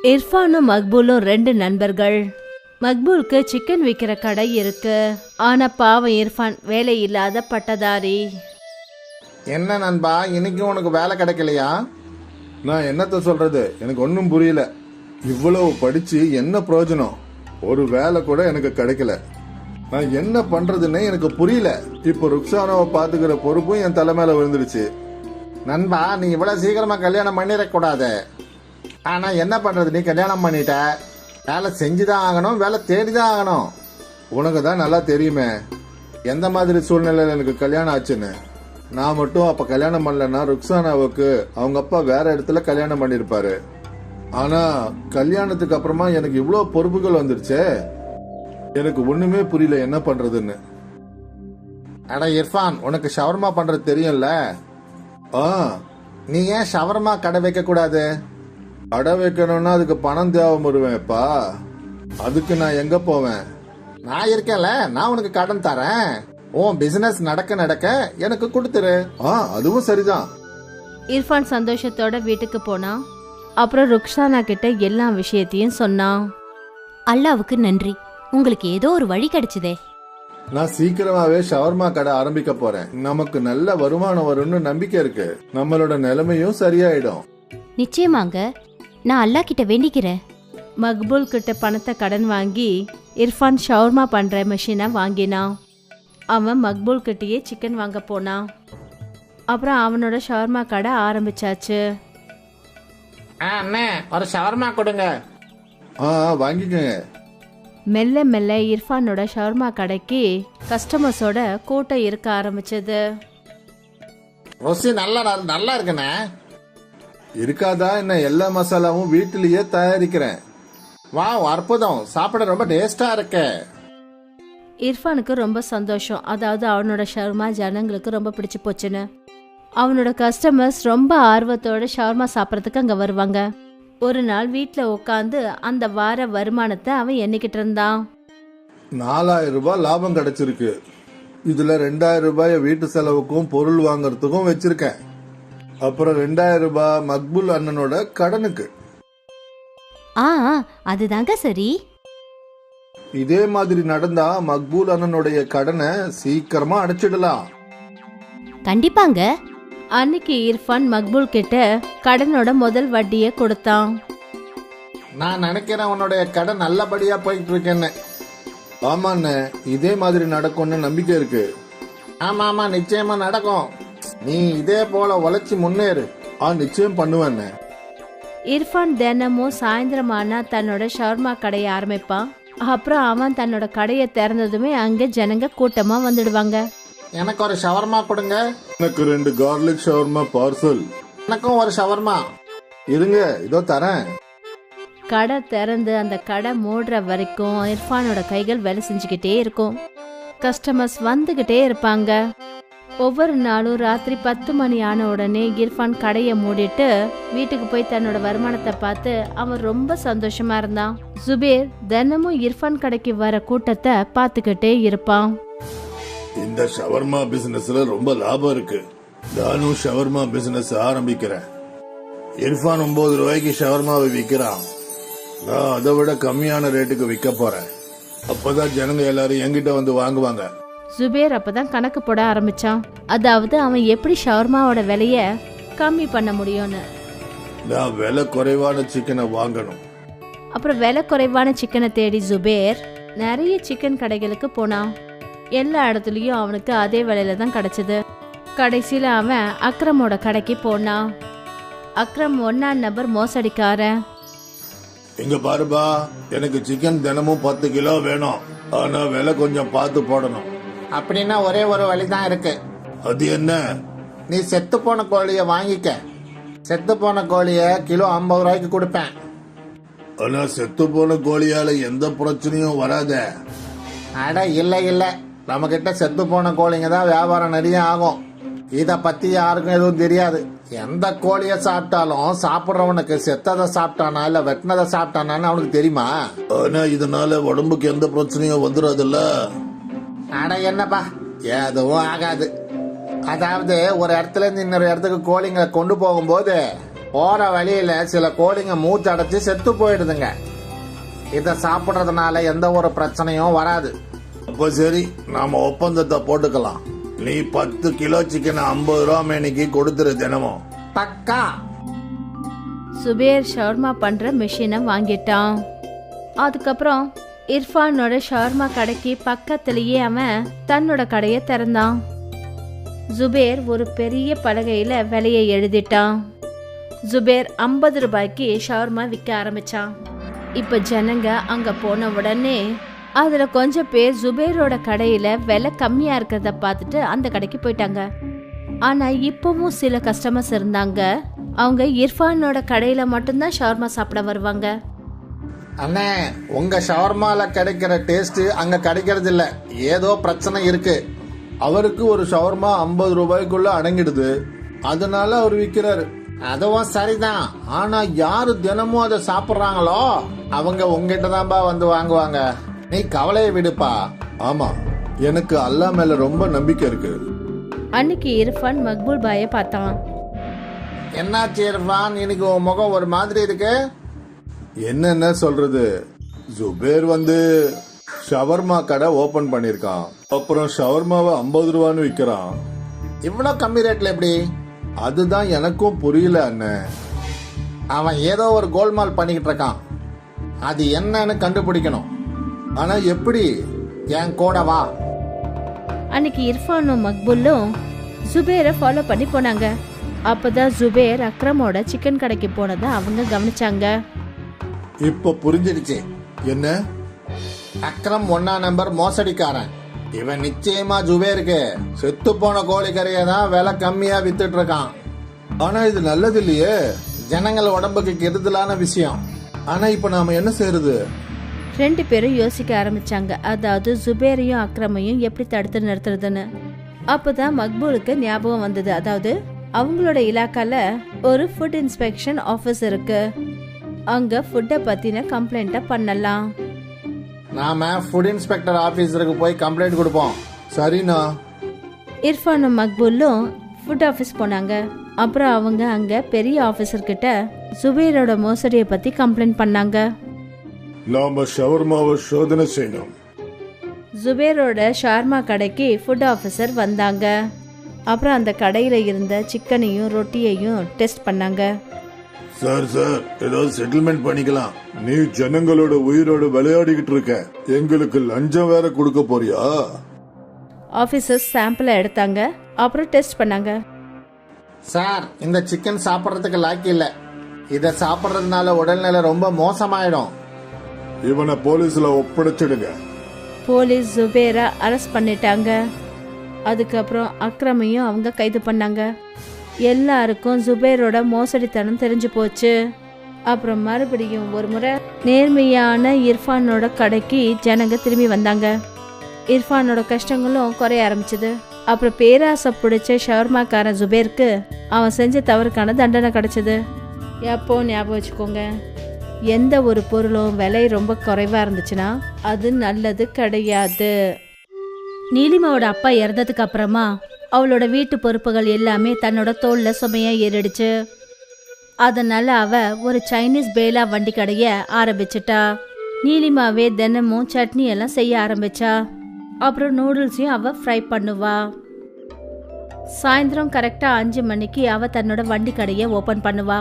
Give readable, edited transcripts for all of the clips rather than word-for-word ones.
இர்ஃபானும் மக்பூலும் ரெண்டு நண்பர்கள். மக்பூலுக்கு சிக்கன் விற்கிற கடை இருக்கு. ஆனா பாவம் இர்ஃபான் வேலை இல்லாத பட்டதாரி. என்ன நண்பா, இன்னைக்கு உனக்கு வேலை கிடைக்கலையா? நான் என்னத்த சொல்றது, எனக்கு ஒன்றும் புரியல. இவ்வளவு படிச்சு என்ன பிரயோஜனம்? ஒரு வேலை கூட எனக்கு கிடைக்கல. நான் என்ன பண்றதுன்னு எனக்கு புரியல. இப்போ ருக்ஸானாவை பாத்துக்கிற பொறுப்பும் என் தலை மேல விழுந்துருச்சு. நண்பா, நீ இவ்வளவு சீக்கிரமா கல்யாணம் பண்ணிடக்கூடாது. ஆனா என்ன பண்றது, நீ கல்யாணம் பண்ணிட்ட. வேலை செஞ்சுதான் ஆகணும், வேலை தேடிதான் ஆகணும். உனக்கு தான் நல்லா தெரியுமே எந்த மாதிரி சூழ்நிலையில எனக்கு கல்யாணம் ஆச்சுன்னு. நான் மட்டும் அப்ப கல்யாணம் பண்ணலன்னா ருக்ஸானாவுக்கு அவங்க அப்பா வேற இடத்துல கல்யாணம் பண்ணிருப்பாரு. ஆனா கல்யாணத்துக்கு அப்புறமா எனக்கு இவ்வளவு பொறுப்புகள் வந்துருச்சே. எனக்கு ஒண்ணுமே புரியல என்ன பண்றதுன்னு. அட இர்ஃபான், உனக்கு ஷவர்மா பண்றது தெரியும்ல? ஆ, நீ ஏன் ஷவர்மா கடை வைக்க கூடாது? கடை வைக்கணும்னா அதுக்கு பணம் தேவைப்படுவேன்ப்பா. அதுக்கு நான் எங்க போவேன்? நான் இருக்கேன்ல, நான் உனக்கு கடன் தரேன். உன் பிசினஸ் நடக்க நடக்க எனக்கு கொடுத்துரு. அதுவும் சரிதான். இர்ஃபான் சந்தோஷத்தோட வீட்டுக்கு போனான். அப்புறம் ருக்ஸானா கிட்ட எல்லா விஷயத்தையும் சொன்னான். அல்லாவுக்கு நன்றி, உங்களுக்கு ஏதோ ஒரு வழி கிடைச்சதே. நான் சீக்கிரமாவே ஷவர்மா கடை ஆரம்பிக்க போறேன். நமக்கு நல்ல வருமானம் வரும்னு நம்பிக்கை இருக்கு. நம்மளோட நிலைமையும் சரியாயிடும். நிச்சயமாங்க, நான் அல்லா கிட்ட வேண்டிக்கிறேன். மக்பூல் கிட்ட பணத்தை கடன் வாங்கி இர்ஃபான் ஷவர்மா பண்ற மிஷினை வாங்கினான். அவன் மக்பூல் கிட்டயே சிக்கன் வாங்க போனான். அப்புறம் அவனோட ஷவர்மா கடை ஆரம்பிச்சாச்சு. அண்ணே, ஒரு ஷவர்மா கொடுங்க. வாங்கிக்கங்க. மெல்ல மெல்ல இர்ஃபானோட ஷவர்மா கடைக்கு கஸ்டமர்ஸோட கூட்டம் இருக்க ஆரம்பிச்சது. ருசி நல்லா இருக்குண்ணே. இருக்காதா என்ன? எல்லா மசாலாவும் வீட்டிலேயே தயாரிக்கிறேன். வாவ், அற்புதம். சாப்பிட ரொம்ப டேஸ்டா இருக்கு. இர்ஃபானுக்கு ரொம்ப சந்தோஷம். அதாவது அவனோட ஷவர்மா ஜனங்களுக்கு ரொம்ப பிடிச்சு போச்சுன்னு. அவனோட கஸ்டமர்ஸ் ரொம்ப ஆர்வத்தோட ஷவர்மா சாப்பிட்றதுக்கு அங்கே வருவாங்க. ஒரு நாள் வீட்டில் உட்காந்து அந்த வார வருமானத்தை அவன் எண்ணிக்கிட்டு இருந்தான். 4000 ரூபாய் லாபம் கிடைச்சிருக்கு. இதுல 2000 ரூபாய வீட்டு செலவுக்கும் பொருள் வாங்கறதுக்கும் வச்சிருக்கேன். அப்புறம் 2000 ரூபாய் மக்பூல் அண்ணனோட கடனுக்கு. அதுதாங்க சரி. இதே மாதிரி நடந்தா மக்பூல் அண்ணனுடைய கடனை சீக்கிரமா அடைச்சிடலாம். கண்டிப்பாங்க. அன்னைக்கு இர்ஃபான் மக்பூல் கிட்ட கடனோட முதல் வட்டியை கொடுத்தான். நான் நினைக்கிறேன் உன்னுடைய கடை நல்லபடியா போயிட்டு இருக்கேன்னு. ஆமாண்ணே, இதே மாதிரி நடக்கும்னு நம்பிக்கை இருக்கு. ஆமா, நிச்சயமா நடக்கும். நீ இதே போல உழைச்சி முன்னேறு. நிச்சயம் பண்ணுவேன். இர்ஃபான் தினமும் சாயந்தரமானா தன்னோட ஷவர்மா கடையை ஆரம்பிப்பான். அப்புறம் அவன் தன்னோட கடையை திறந்ததுமே அங்க ஜனங்க கூட்டமா வந்துடுவாங்க. எனக்கு ஒரு ஷவர்மா கொடுங்க. எனக்கு 2 கார்லிக் ஷவர்மா பார்சல். எனக்கும் ஒரு ஷவர்மா. இருங்க, இதோ தரேன். கடை திறந்து அந்த கடை மூடுற வரைக்கும் இர்ஃபானோட கைகள் வேலை செஞ்சுக்கிட்டே இருக்கும். கஸ்டமர்ஸ் வந்துகிட்டே இருப்பாங்க. ஒவ்வொரு நாளும் ராத்திரி 10 மணி ஆன உடனே இர்ஃபான் கடையை மூடிட்டு வீட்டுக்கு போய் தன்னோட வருமானத்தை பார்த்து அவன் ரொம்ப சந்தோஷமா இருந்தான். ஜுபேர் தினமும் இர்ஃபான் கடைக்கு வர கூட்டத்தை பார்த்துக்கிட்டே இருப்பான். இந்த ஷவர்மா பிசினஸ்ல ரொம்ப லாபம் இருக்கு. நானும் ஷவர்மா பிசினஸ் ஆரம்பிக்கிறேன். இர்ஃபான் 9 ரூபாய்க்கு ஷவர்மாவை விற்கிறான். நான் அதை விட கம்மியான ரேட்டுக்கு விற்க போறேன். அப்பதான் ஜனங்க எல்லாரும் என்கிட்ட வந்து வாங்குவாங்க. ஜுபேர் அப்பதான் கணக்கு போட ஆரம்பிச்சான். அதாவது அவன் எப்படி ஷவர்மாவோட விலைய கம்மி பண்ண முடியும்னு. நான் விலை குறைவான சிக்கனை வாங்கணும். அப்புறம் விலை குறைவான சிக்கனை தேடி ஜுபேர் நிறைய சிக்கன் கடைகளுக்கு போனான். எல்லா இடத்துலயும் அவனுக்கு அதே விலையில தான் கிடைச்சது. கடைசியில அவன் அக்ரமோட கடைக்கு போனான். அக்ரம் 1ஆம் நபர் மோசடிக்காரன். இங்க பாருப்பா, எனக்கு சிக்கன் தினமும் 10 கிலோ வேணும். ஆனா விலை கொஞ்சம் பார்த்து போடணும். அப்படின்னா ஒரே ஒரு வழிதான் இருக்கு. அது என்ன? நீ செத்து போன கோழிய வாங்கிக்க. செத்து போன கோழிய கிலோ 50 ரூபாய்க்கு கொடுப்பேன். ஆனா செத்து போன கோழியால எந்த பிரச்சனையும் வராத. அட இல்ல, நம்ம கிட்ட செத்து போன கோழிங்க தான் வியாபாரம் நிறைய ஆகும். இத பத்தி யாருக்கும் எதுவும் தெரியாது. எந்த கோழிய சாப்பிட்டாலும் சாப்பிடுறவனுக்கு செத்ததை சாப்பிட்டானா இல்ல வெட்டினதை சாப்பிட்டானான்னு அவனுக்கு தெரியுமா? ஆனா இதனால உடம்புக்கு எந்த பிரச்சனையும் வந்துடாதுல்ல. அட என்னப்பா, எதுவும் ஆகாது. அதாவது ஒரு இடத்துல இருந்து இன்னொரு இடத்துக்கு கோழிங்களை கொண்டு போகும்போது போற வழியில சில கோழிங்க மூச்சடைச்சு செத்து போயிடுதுங்க. இத சாப்பிடுறதுனால எந்த ஒரு பிரச்சனையும் வராது. அப்ப சரி, நாம ஒப்பந்தத்தை போட்டுக்கலாம். நீ 10 கிலோ சிக்கன் 50 ரூபா மேனிக்கு கொடுத்துரு தினமும். பக்கா. சுபேர் ஷவர்மா பண்ற மிஷினை வாங்கிட்டான். அதுக்கப்புறம் இர்ஃபானோட ஷவர்மா கடைக்கு பக்கத்திலேயே அவன் தன்னோட கடையை திறந்தான். ஜுபேர் ஒரு பெரிய பலகையில விலையை எழுதிட்டான். ஜுபேர் 50 ரூபாய்க்கு ஷவர்மா விற்க ஆரம்பிச்சான். இப்ப ஜனங்க அங்க போன உடனே அதுல கொஞ்சம் பேர் ஜுபேரோட கடையில விலை கம்மியா இருக்கிறத பார்த்துட்டு அந்த கடைக்கு போயிட்டாங்க. ஆனா இப்பவும் சில கஸ்டமர்ஸ் இருந்தாங்க. அவங்க இர்ஃபானோட கடையில மட்டும்தான் ஷவர்மா சாப்பிட வருவாங்க. அண்ணே, உங்க ஷவர்மால கிடைக்கிற டேஸ்ட் அங்க கிடைக்கிறது இல்ல. ஏதோ பிரச்சனை இருக்கு. அவருக்கு ஒரு ஷவர்மா 50 ரூபாய்க்குள்ள அடங்கிடுது, அதனால அவர் விற்கிறாரு. அதுவும் சரிதான். ஆனா யாரு தினமும் அதை சாப்பிடுறாங்களோ அவங்க உங்ககிட்ட தான்பா வந்து வாங்குவாங்க. நீ கவலையை விடுப்பா. ஆமா, எனக்கு அல்லாஹ் மேல ரொம்ப நம்பிக்கை இருக்கு. அன்னைக்கு இர்ஃபான் மக்பூல் பாயை பார்த்தான். என்னாச்சு இர்ஃபான், இன்னைக்கு உன் முகம் ஒரு மாதிரி இருக்கு? என்னென்ன சொல்றது, ஜுபேர் வந்து ஷவர்மா கடை ஓபன் பண்ணிருக்கான். அப்புறம் ஷவர்மாவை 50 ரூபான்னு விற்கிறான். இவ்வளவு கம்மி ரேட்ல எப்படி? அதுதான் எனக்கும் புரியல அண்ணன். அவன் ஏதோ ஒரு கோல்மால் பண்ணிக்கிட்டு இருக்கான். அது என்னன்னு கண்டுபிடிக்கணும். ஆனா எப்படி? என் கூட வா. அன்னைக்கு இர்ஃபானும் மக்பூலும் ஜுபேரை ஃபாலோ பண்ணி போனாங்க. அப்பதான் ஜுபேர் அக்ரமோட சிக்கன் கடைக்கு போனதை அவங்க கவனிச்சாங்க. இப்ப புரிஞ்சிடுச்சு. என்ன? அக்ரம் 1ஆம் நம்பர் மோசடிக்காரன். இவன் நிச்சயமா ஜுபேருக்கு செத்து போன கோழிக்கறியை தான் விலை கம்மியா வித்துட்டு இருக்கான். ஆனா இது நல்லது இல்லையே. ஜனங்கள் உடம்புக்கு கெடுதலான விஷயம். ஆனா இப்ப நாம என்ன செய்யறது? 2 பேரும் யோசிக்க ஆரம்பிச்சாங்க. அதாவது ஜுபேரையும் அக்ரமையும் எப்படி தடுத்து நிறுத்துறதுன்னு. அப்பதான் மக்பூலுக்கு ஞாபகம் வந்தது. அதாவது அவங்களோட இலாக்கால ஒரு ஃபுட் இன்ஸ்பெக்ஷன் ஆபீஸ் இருக்கு. அங்க ஃபுட்டை பத்தின கம்ப்ளைண்ட்டை பண்ணலாம். நாம ஃபுட் இன்ஸ்பெக்டர் ஆபீஸருக்கு போய் கம்ப்ளைண்ட் கொடுப்போம். சரிண்ணா. இர்ஃபானும் மக்பூலும் ஃபுட் ஆஃபீஸ் போனாங்க. அப்புறம் அவங்க அங்க பெரிய ஆபீசர் கிட்ட ஜுபேரோட மோசடியை பத்தி கம்ப்ளைண்ட் பண்ணாங்க. நாம ஷவர்மாவை சோதனை செய்யணும். ஜுபேரோட ஷார்மா கடைக்கு ஃபுட் ஆஃபீஸர் வந்தாங்க. அப்புறம் அந்த கடையில இருந்த சிக்கனையும் ரொட்டியையும் டெஸ்ட் பண்ணாங்க. சார் ஏதாவது செட்டில்மெண்ட் பண்ணிக்கலாம். நீ ஜனங்களோட உயிரோட விளையாடிக்கிட்டு இருக்க, எங்களுக்கு லஞ்சம் வேற கொடுக்க போறியா? ஆபீசர்ஸ் சாம்பிளை எடுத்தாங்க. அப்புறம் டெஸ்ட் பண்ணாங்க. சார், இந்த சிக்கன் சாப்பிட்றதுக்கு லாக்கி இல்ல. இத சாப்பிட்றதுனால உடல்நிலை ரொம்ப மோசமாயிடும். இவனை போலீஸ்ல ஒப்படைச்சிடுங்க. போலீஸ் ஜுபேரை அரெஸ்ட் பண்ணிட்டாங்க. அதுக்கப்புறம் அக்ரமையும் அவங்க கைது பண்ணாங்க. எல்லாருக்கும் ஜுபேரோட மோசடித்தனம் தெரிஞ்சு போச்சு. அப்புறம் மறுபடியும் ஒரு முறை நேர்மையான இர்ஃபானோட கடைக்கு ஜனங்க திரும்பி வந்தாங்க. இர்ஃபானோட கஷ்டங்களும் குறைய ஆரம்பிச்சது. அப்புறம் பேராசை பிடிச்ச ஷவர்மாக்காரன் ஜுபேருக்கு அவன் செஞ்ச தவறுக்கான தண்டனை கிடைச்சது. எப்போ ஞாபகம் வச்சுக்கோங்க, எந்த ஒரு பொருளும் விலை ரொம்ப குறைவா இருந்துச்சுன்னா அது நல்லது கிடையாது. நீலிமாவோட அப்பா இறந்ததுக்கு அப்புறமா அவளோட வீட்டு பொறுப்புகள் எல்லாமே தன்னோட தோல்ல சுமையா ஏறிடுச்சு. அதனால அவ ஒரு சைனீஸ் பேலா வண்டி கடைய ஆரம்பிச்சிட்டா. நீலிமாவே தினமும் சட்னி எல்லாம் செய்ய ஆரம்பிச்சா. அப்புறம் நூடுல்ஸையும் அவ ஃப்ரை பண்ணுவா. சாயந்தரம் கரெக்டா 5 மணிக்கு அவ தன்னோட வண்டி கடையை ஓபன் பண்ணுவா.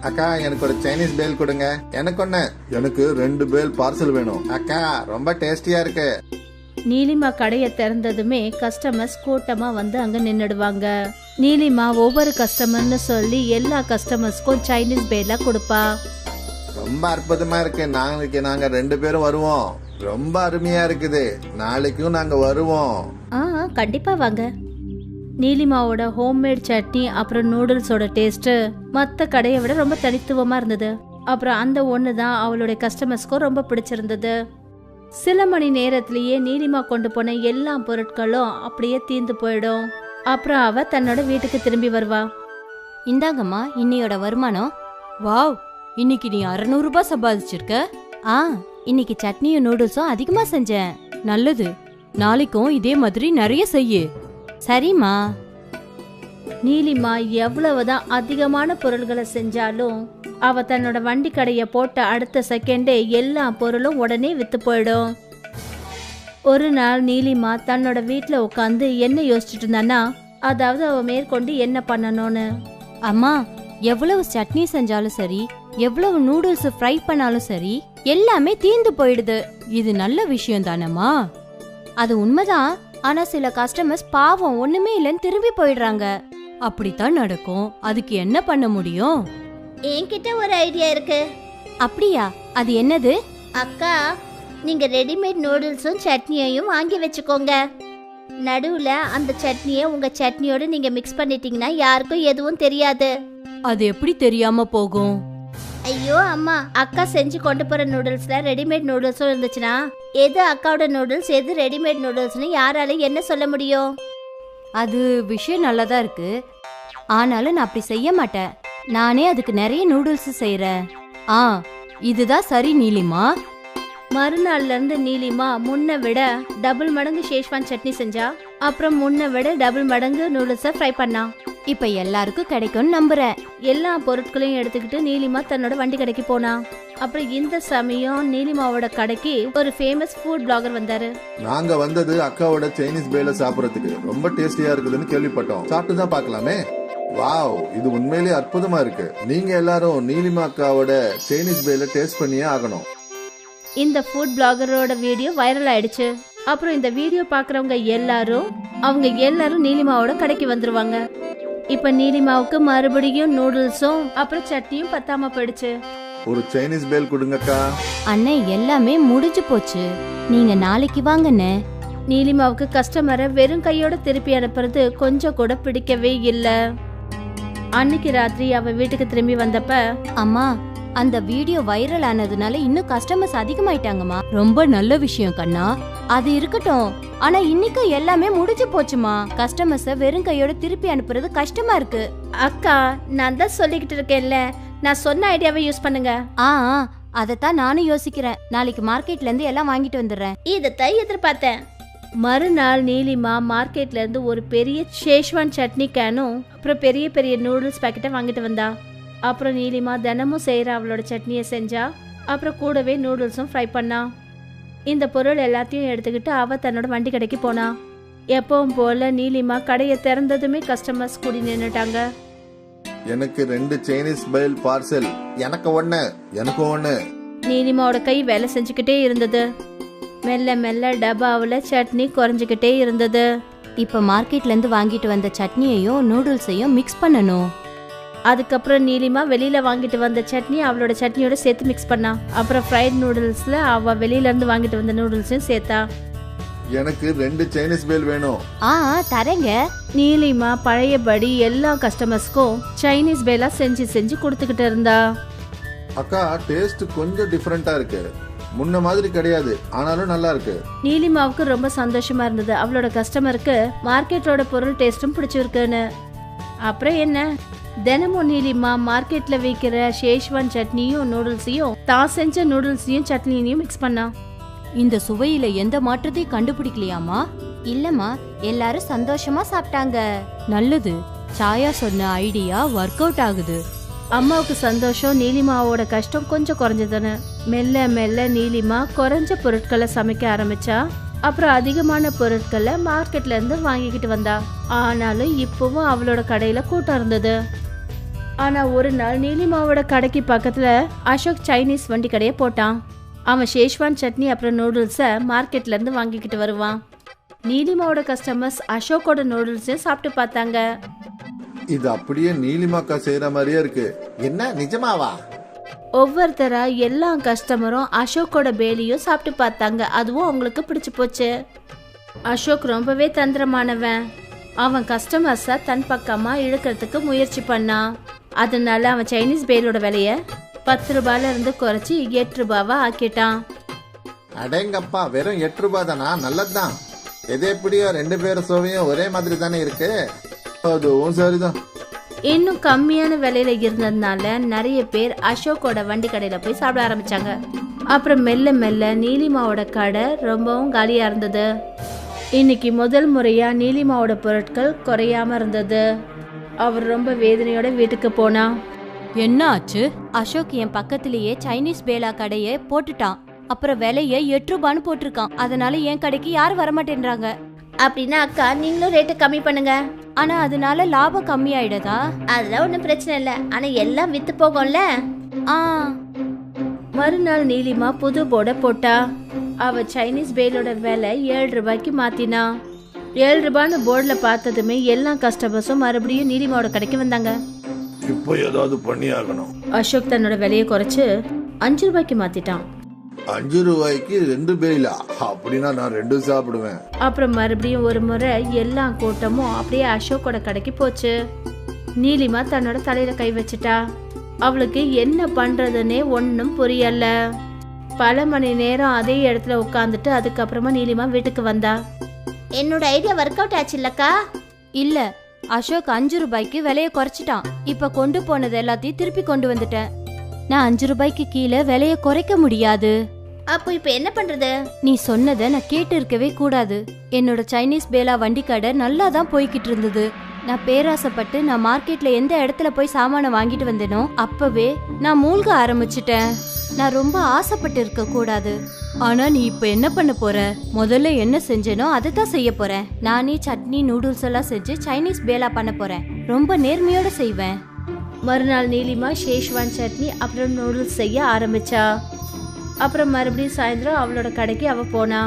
அக்கா, எனக்கு ஒரு சைனீஸ் பேல் கொடுங்க. எனக்கு ஒண்ணு. எனக்கு 2 பேல் பார்சல் வேணும். அக்கா, ரொம்ப டேஸ்டியா இருக்கு. நீலிமா கடையை திறந்ததுமே கஸ்டமர்ஸ் கூட்டமா வந்து அங்க நின்னுடுவாங்க. நீலிமா ஒவ்வொரு கஸ்டமர்னு சொல்லி எல்லா கஸ்டமர்ஸ்க்கும் சைனீஸ் பேலா கொடுப்பா. ரொம்ப அற்புதமா இருக்கு. நாளைக்கு நாங்க 2 பேரும் வருவோம். ரொம்ப அருமையா இருக்குது. நாளைக்கும் நாங்க வருவோம். கண்டிப்பா வாங்க. நீலிமாவோட ஹோம்மேட் சட்னி அப்புறம் நூடுல்ஸோட டேஸ்ட் மற்ற கடையை விட ரொம்ப தனித்துவமா இருந்தது. அப்புறம் அந்த ஒன்று தான் அவளுடைய கஸ்டமர்ஸ்க்கும் ரொம்ப பிடிச்சிருந்தது. சில மணி நேரத்திலேயே நீலிமா கொண்டு போன எல்லா பொருட்களும் அப்படியே தீர்ந்து போயிடும். அப்புறம் அவ தன்னோட வீட்டுக்கு திரும்பி வருவா. இந்தாங்கம்மா இன்னையோட வருமானம். வாவ், இன்னைக்கு நீ 600 ரூபாய் சம்பாதிச்சிருக்க. இன்னைக்கு சட்னியும் நூடுல்ஸும் அதிகமா செஞ்சேன். நல்லது, நாளைக்கும் இதே மாதிரி நிறைய செய்யு. சரிம்மா. நீலிமா எவ்வளவுதான் அதிகமான பொருள்களை செஞ்சாலும் அவ தன்னோட வண்டி கடைய போட்ட அடுத்த செகண்டே எல்லா பொருளும் உடனே வித்து போயிடும். ஒரு நாள் நீலிமா தன்னோட வீட்டுல உட்காந்து என்ன யோசிச்சுட்டு இருந்தான்னா, அதாவது அவ மேற்கொண்டு என்ன பண்ணணும்னு. அம்மா, எவ்வளவு சட்னி செஞ்சாலும் சரி, எவ்வளவு நூடுல்ஸ் ஃப்ரை பண்ணாலும் சரி, எல்லாமே தீந்து போயிடுது. இது நல்ல விஷயம் தானம்மா? அது உண்மைதான். ஆனா சில கஸ்டமர்ஸ் பாவம் ஒண்ணுமே இல்லைன்னு திரும்பி போயிடுறாங்க. அப்படித்தான் நடக்கும். அதுக்கு என்ன பண்ண முடியும்? என்கிட்ட ஒரு ஐடியா இருக்கு. அப்படியா? அது என்னது? அக்கா, நீங்க ரெடிமேட் நூடுல்ஸும் சட்னியையும் வாங்கி வச்சுக்கோங்க. நடுவுல அந்த சட்னியை உங்க சட்னியோட நீங்க மிக்ஸ் பண்ணிட்டீங்கன்னா யாருக்கும் எதுவும் தெரியாது. அது எப்படி தெரியாம போகும்? ஐயோ அம்மா, அக்கா செஞ்சு கொண்டு போற நூடுல்ஸ்ல ரெடிமேட் நூடுல்ஸும் இருந்துச்சுன்னா எது அக்காவோட நூடுல்ஸ் எது ரெடிமேட் நூடுல்ஸ்னு யாரால என்ன சொல்ல முடியும்? அது விஷயம் நல்லதா இருக்கு. ஆனாலும் நான் அப்படி செய்ய மாட்டேன். நானே அதுக்கு நிறைய நூடுல்ஸ் செய்யறேன். இதுதான் சரி நீலிமா. மறுநாள்ல இருந்து நீலிமா முன்ன விட டபுள் மடங்கு ஷேஷ்வான் சட்னி செஞ்சா. அப்புறம் முன்ன விட டபுள் மடங்கு நூடுல்ஸை ஃப்ரை பண்ணா. இப்ப எல்லாருக்கும் கிடைக்கும்னு நம்புறேன். எல்லா பொருட்களையும் எடுத்துக்கிட்டு நீலிமா தன்னோட வண்டி கடைக்கு போனா. அப்புறம் இந்த சமயம் நீலிமாவோட கடைக்கு ஒரு ஃபேமஸ் ஃபுட் பிளாகர் வந்தாரு. நாங்க வந்தது அக்காவோட சைனீஸ் பேல சாப்பிடறதுக்கு. ரொம்ப டேஸ்டியா இருக்குதுன்னு கேள்விப்பட்டோம். சாப்பிட்டு தான் பார்க்கலாமே. வாவ், இது உண்மையிலேயே அற்புதமா இருக்கு. நீங்க எல்லாரும் நீலிமா அக்காவோட சைனீஸ் பேல டேஸ்ட் பண்ணியே ஆகணும். இந்த ஃபுட் பிளாகரோட வீடியோ வைரல் ஆயிடுச்சு. அப்புறம் இந்த வீடியோ பாக்குறவங்க அவங்க எல்லாரும் நீலிமாவோட கடைக்கு வந்துருவாங்க. இப்ப நீலிமாவுக்கு மறுபடியும் நூடுல்ஸும் அப்புறம் சட்னியும் பத்தாம போயிடுச்சு. ஒரு சைனீஸ் பேல் கொடுங்கக்கா. அண்ணே, எல்லாமே முடிஞ்சு போச்சு. நீங்க நாளைக்கு வாங்கண்ணே. நீலிமாவுக்கு கஸ்டமரை வெறும் கையோட திருப்பி அனுப்புறது கொஞ்சம் கூட பிடிக்கவே இல்ல. அன்னைக்கு ராத்திரி அவ வீட்டுக்கு திரும்பி வந்தப்ப, அம்மா, அந்த வீடியோ வைரல் ஆனதுனால இன்னும் கஸ்டமர்ஸ் அதிகமாயிட்டாங்கம்மா. ரொம்ப நல்ல விஷயம் கண்ணா. அது இருக்கட்டும். ஆனா இன்னைக்கு எல்லாமே முடிஞ்சு போச்சுமா. கஸ்டமர்ஸ வெறும் கையோட திருப்பி அனுப்புறது கஷ்டமா இருக்கு. அக்கா, நான் தான் சொல்லிக்கிட்டு இருக்கேன்ல, நான் சொன்ன ஐடியாவை யூஸ் பண்ணுங்க. அதத்தான் நானும் யோசிக்கிறேன். நாளைக்கு மார்க்கெட்ல இருந்து எல்லாம் வாங்கிட்டு வந்துடுறேன். இதைத்தான் எதிர்பார்த்தேன். மறுநாள் நீலிமா மார்க்கெட்ல இருந்து ஒரு பெரிய ஷேஷ்வான் சட்னி கேனும் அப்புறம் பெரிய பெரிய நூடுல்ஸ் பாக்கெட்டை வாங்கிட்டு வந்தா. அப்புறம் நீலிமா தினமும் செய்யற அவளோட சட்னியை செஞ்சா. அப்புறம் கூடவே நூடுல்ஸும் ஃப்ரை பண்ணா. இந்த பொருள் எல்லாத்தையும் எடுத்துக்கிட்டு அவ தன்னோட வண்டி கடைக்கு போனா. எப்பவும் போல நீலிமா கடையை திறந்ததுமே கஸ்டமர்ஸ் கூடி நின்னுட்டாங்க. எனக்கு 2 சைனீஸ் பேல் பார்சல். எனக்கு ஒண்ணு. எனக்கு ஒண்ணு. நீலிமாவோட கை வேலை செஞ்சுக்கிட்டே இருந்தது. மெல்ல மெல்ல டப்பாவில் சட்னி குறைஞ்சிக்கிட்டே இருந்தது. இப்ப மார்க்கெட்ல இருந்து வாங்கிட்டு வந்த சட்னியையும் நூடுல்ஸையும் மிக்ஸ் பண்ணணும். அதுக்கப்புறம் நீலிமா வெளியில வாங்கிட்டு வந்த சட்னி அவளோட சட்னியோட சேர்த்து மிக்ஸ் பண்ணா. அப்புறம் ஃப்ரைட் நூடுல்ஸ்ல அவ வெளியில இருந்து வாங்கிட்டு வந்த நூடுல்ஸையும் சேர்த்தா. எனக்கு 2 சைனீஸ் பேல் வேணும். தரேங்க. நீலிமா பழையபடி எல்லா கஸ்டமர்ஸ்க்கும் சைனீஸ் பேலா செஞ்சு செஞ்சு கொடுத்துக்கிட்டு இருந்தா. அக்கா, டேஸ்ட் கொஞ்சம் டிஃபரெண்டா இருக்கு. முன்ன மாதிரி கிடையாது, ஆனாலும் நல்லா இருக்கு. நீலிமாவுக்கு ரொம்ப சந்தோஷமா இருந்தது. அவளோட கஸ்டமருக்கு மார்க்கெட்டோட பொருள் டேஸ்டும் பிடிச்சிருக்குன்னு. அப்புறம் என்ன, தினமும் நீலிமா மார்க்கெட்ல விற்கிற ஷேஷ்வான் சட்னியும் நூடுல்ஸையும் தான் செஞ்ச நூடுல்ஸையும் சட்னியையும் மிக்ஸ் பண்ணா. இந்த சுவையில எந்த மாற்றத்தையும் கண்டுபிடிக்கலையாமா? இல்லம்மா, எல்லாரும் சந்தோஷமா சாப்பிட்டாங்க. நல்லது. சாயா சொன்ன ஐடியா ஒர்க் அவுட் ஆகுது. அம்மாவுக்கு சந்தோஷம், நீலிமாவோட கஷ்டம் கொஞ்சம் குறைஞ்சதுன்னு. மெல்ல மெல்ல நீலிமா குறைஞ்ச பொருட்களை சமைக்க ஆரம்பிச்சா. அப்புறம் அதிகமான பொருட்களை மார்க்கெட்ல இருந்து வாங்கிக்கிட்டு வந்தா. ஆனாலும் இப்பவும் அவளோட கடையில கூட்டம் இருந்தது. ஆனா ஒரு நாள் நீலிமாவோட கடைக்கு பக்கத்துல அசோக் சைனீஸ் வண்டி கடையை போட்டான். அவன் ஷேஷ்வான் சட்னி அப்புறம் நூடுல்ஸை மார்க்கெட்ல இருந்து வாங்கிக்கிட்டு வருவான். நீலிமாவோட கஸ்டமர்ஸ் அசோக்கோட நூடுல்ஸையும் சாப்பிட்டு பார்த்தாங்க. இது அப்படியே நீலிமாக்கா செய்யற மாதிரியே இருக்கு. என்ன, நிஜமாவா? ஒவ்வொருத்தரா எல்லா கஸ்டமரும் அசோக்கோட பேலியும் சாப்பிட்டு பார்த்தாங்க. அதுவும் அவங்களுக்கு பிடிச்சு போச்சு. அசோக் ரொம்பவே தந்திரமானவன். அவன் கஸ்டமர்ஸை தன் பக்கமா இழுக்கிறதுக்கு முயற்சி பண்ணான். அதனால அவன் சைனீஸ் பேலோட விலைய 10 ரூபாயில இருந்து குறைச்சி 8 ரூபாவா ஆக்கிட்டான். அடேங்கப்பா, வெறும் 8 ரூபாய் தானா? நல்லதுதான். எது எப்படியோ 2 பேரும் சுவையும் ஒரே மாதிரி தானே இருக்கு. அதுவும் சரிதான். இன்னும் கம்மியான விலையில இருந்ததுனால நிறைய பேர் அசோக்கோட வண்டி கடையில போய் சாப்பிட ஆரம்பிச்சாங்க. அப்புறம் மெல்ல மெல்ல நீலிமாவோட கடை ரொம்பவும் காலியா இருந்தது. இன்னைக்கு முதல் முறையா நீலிமாவோட பொருட்கள் குறையாம இருந்தது. அவர் ரொம்ப வேதனையோட வீட்டுக்கு போனா. என்ன ஆச்சு? அசோக் என் பக்கத்திலேயே சைனீஸ் பேலா கடையை போட்டுட்டான். அப்புறம் விலைய 8 ரூபான்னு போட்டிருக்கான். அதனால என் கடைக்கு யாரும் வரமாட்டேன்றாங்க. அப்படின்னா அக்கா நீங்களும் ரேட்டை கம்மி பண்ணுங்க. ஆனா அதனால லாபம் கம்மி ஆயிடுதா? அதெல்லாம் ஒன்றும் பிரச்சனை இல்லை, ஆனா எல்லாம் வித்து போகும்ல. ஆ, மறுநாள் நீலிமா புது போர்டை போட்டா. அவ சைனீஸ் பேலோட விலை 7 ரூபாய்க்கு மாத்தினா. 7 ரூபான்னு போர்டில் பார்த்ததுமே எல்லா கஸ்டமர்ஸும் மறுபடியும் நீலிமாவோட கடைக்கு வந்தாங்க. இப்போ ஏதாவது பண்ணி ஆகணும். அசோக் தன்னோட விலையை குறைச்சு 5 ரூபாய்க்கு மாத்திட்டான். 5 ரூபாய்க்கு 2 பேலா? அப்படின்னா நான் 2 சாப்பிடுவேன். அப்புறம் மறுபடியும் ஒரு முறை எல்லா கூட்டமும் அப்படியே அசோக்கோட கடைக்கு போச்சு. நீலிமா தன்னோட தலையில கை வச்சுட்டா. அவளுக்கு என்ன பண்றதுன்னே ஒன்னும் புரியல. பல மணி நேரம் அதே இடத்துல உட்காந்துட்டு அதுக்கப்புறமா நீலிமா வீட்டுக்கு வந்தா. என்னோட ஐடியா ஒர்க் அவுட் ஆச்சு இல்லக்கா? இல்ல, அசோக் 5 ரூபாய்க்கு விலைய குறைச்சிட்டான். இப்ப கொண்டு போனது எல்லாத்தையும் திருப்பி கொண்டு வந்துட்டேன். நான் 5 ரூபாய்க்கு கீழே விலைய குறைக்க முடியாது. அப்போ இப்போ என்ன பண்றது? நீ சொன்னதை நான் கேட்டு இருக்கவே கூடாது. என்னோட சைனீஸ் பேலா வண்டி கடை நல்லா தான் போய்கிட்டு இருந்தது. நான் பேராசைப்பட்டு நான் மார்க்கெட்ல எந்த இடத்துல போய் சாமானை வாங்கிட்டு வந்தேனோ அப்பவே நான் மூழ்க ஆரம்பிச்சிட்டேன். நான் ரொம்ப ஆசைப்பட்டு இருக்க கூடாது. ஆனா நீ இப்ப என்ன பண்ண போற? முதல்ல என்ன செஞ்சேனோ அதை தான் செய்ய போறேன். நானே சட்னி நூடுல்ஸ் எல்லாம் செஞ்சு சைனீஸ் பேலா பண்ண போறேன். ரொம்ப நேர்மையோட செய்வேன். மறுநாள் நீலிமா ஷேஷ்வான் சட்னி அப்புறம் நூடுல்ஸ் செய்ய ஆரம்பிச்சா. அப்புறம் மறுபடியும் சாயந்தரம் அவளோட கடைக்கு அவ போனா.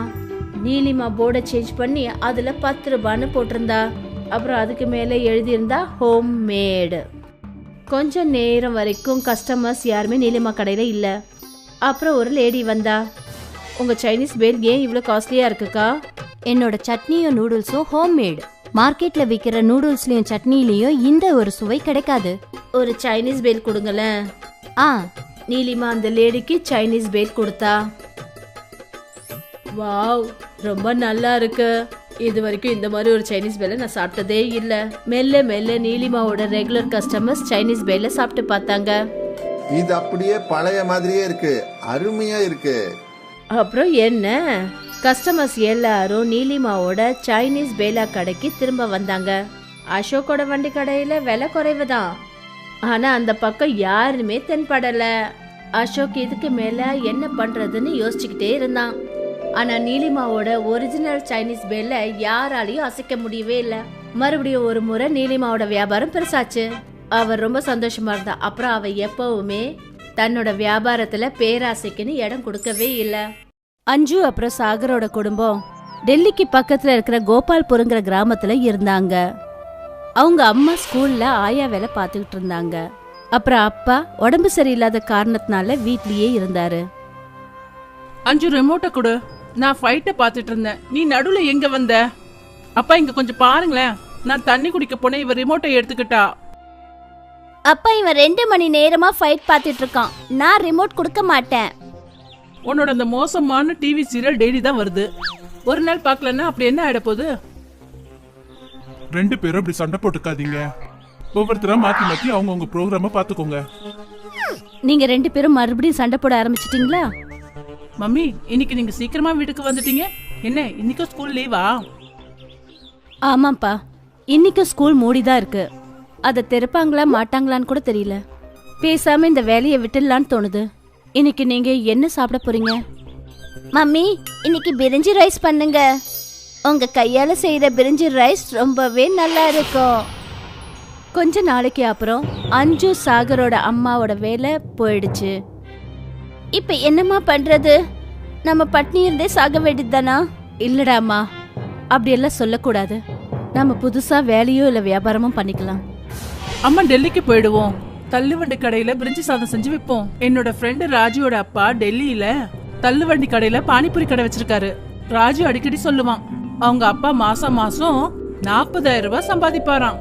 நீலிமா போர்டை சேஞ்ச் பண்ணி அதுல 10 ரூபான்னு போட்டிருந்தா. அப்புறம் அதுக்கு மேலே எழுதியிருந்தா ஹோம் மேடு. கொஞ்ச நேரம் வரைக்கும் கஸ்டமர்ஸ் யாருமே நீலிமா கடையில இல்ல. அப்புறம் ஒரு லேடி வந்தா. உங்க சைனீஸ் பேல் ஏன் இவ்வளோ காஸ்ட்லியா இருக்குக்கா? என்னோட சட்னியும் நூடுல்ஸும் ஹோம்மேடு. மார்க்கெட்ல விற்கிற நூடுல்ஸ்லயும் சட்னிலையும் இந்த ஒரு சுவை கிடைக்காது. ஒரு சைனீஸ் பேல் கொடுங்களேன். ஆ, நீலிமா அந்த லேடிக்கு சைனீஸ் பேல் கொடுத்தா. வாவ், ரொம்ப நல்லா இருக்கு. இது வரைக்கும் இந்த மாதிரி ஒரு சைனீஸ் பேலை நான் சாப்பிட்டதே இல்லை. மெல்ல மெல்ல நீலிமாவோட ரெகுலர் கஸ்டமர்ஸ் சைனீஸ் பேலை சாப்பிட்டு பார்த்தாங்க. இது அப்படியே பழைய மாதிரியே இருக்கு, அருமையா இருக்கு. அப்புறம் என்ன, கஸ்டமர்ஸ் எல்லாரும் நீலிமாவோட சைனீஸ் பேலா கடைக்கு திரும்ப வந்தாங்க. அசோக்கோட வண்டி கடையில விலை குறைவு தான், ஆனா அந்த பக்கம் யாருமே தென்படல. அசோக் இதுக்கு மேல என்ன பண்றதுன்னு யோசிச்சுக்கிட்டே இருந்தான். ஆனா நீலிமாவோட ஒரிஜினல் சைனீஸ் பேல யாராலையும் அசைக்க முடியவே இல்லை. மறுபடியும் ஒரு முறை நீலிமாவோட வியாபாரம் பெருசாச்சு. அவர் ரொம்ப சந்தோஷமா இருந்தா. அப்புறம் அவ எப்பவுமே தன்னோட வியாபாரத்துல பேராசைக்குன்னு இடம் கொடுக்கவே இல்லை. அஞ்சு அப்புறம் சாகரோட குடும்பம் டெல்லிக்கு பக்கத்துல இருக்கிற கோபால்புரங்கிற கிராமத்துல இருந்தாங்க. அவங்க அம்மா ஸ்கூல்ல ஆயா வேலை பார்த்துக்கிட்டு இருந்தாங்க. அப்புறம் அப்பா உடம்பு சரியில்லாத காரணத்தினால வீட்லயே இருந்தாரு. அஞ்சு ரிமோட்டை கொடு. நான் ஃபைட்டை பார்த்துட்டு இருந்தேன், நீ நடுவுல எங்க வந்த? அப்பா இங்க கொஞ்சம் பாருங்களேன், நான் தண்ணி குடிக்க போனேன், இவ ரிமோட்டை எடுத்துக்கிட்டா. அப்பா இவன் 2 மணி நேரமா ஃபைட் பார்த்துட்டு இருக்கான், நான் ரிமோட் கொடுக்க மாட்டேன். உன்னோட அந்த மோசமான டிவி சீரியல் டெய்லி தான் வருது, ஒரு நாள் பார்க்கலன்னா அப்படி என்ன ஆயிட போகுது? 2 பேரும் அப்படி சண்டை போட்டுக்காதீங்க. ஒவ்வொருத்தரா மாத்தி மாத்தி அவங்க ப்ரோக்ராம பாத்துக்கோங்க. நீங்க 2 பேரும் மறுபடியும் சண்டை போட ஆரம்பிச்சிட்டீங்களா? மம்மி இன்னைக்கு நீங்க சீக்கிரமா வீட்டுக்கு வந்துட்டீங்க. என்ன இன்னைக்கும் ஸ்கூல் லீவா? ஆமாப்பா, இன்னைக்கும் ஸ்கூல் மூடிதான் இருக்கு. அதை திறப்பாங்களா மாட்டாங்களான்னு கூட தெரியல. பேசாம இந்த வேலையை விட்டுடலான்னு தோணுது. இன்னைக்கு நீங்க என்ன சாப்பிட போறீங்க? மம்மி இன்னைக்கு பிரிஞ்சி ரைஸ் பண்ணுங்க. உங்க கையால செய்யற பிரிஞ்சி ரைஸ் ரொம்பவே நல்லா இருக்கும். கொஞ்ச நாளைக்கு அப்புறம் அஞ்சு சாகரோட அம்மாவோட வேலை போயிடுச்சு. இப்ப என்னம்மா பண்றது? நம்ம பட்னி இருந்தே சாக வேண்டியதுதானா? இல்லடா அம்மா, அப்படியெல்லாம் சொல்லக்கூடாது. நம்ம புதுசா வேலையோ இல்ல வியாபாரமும் பண்ணிக்கலாம். அம்மா டெல்லிக்கு போயிடுவோம், தள்ளுவண்டி கடையில பிரிஞ்சி சாதம் செஞ்சு வைப்போம். என்னோட ஃப்ரெண்டு ராஜுவோட அப்பா டெல்லியில தள்ளுவண்டி கடையில பானிபூரி கடை வச்சிருக்காரு. ராஜு அடிக்கடி சொல்லுவான், அவங்க அப்பா மாசம் மாசம் 40,000 ரூபாய் சம்பாதிப்பாராம்.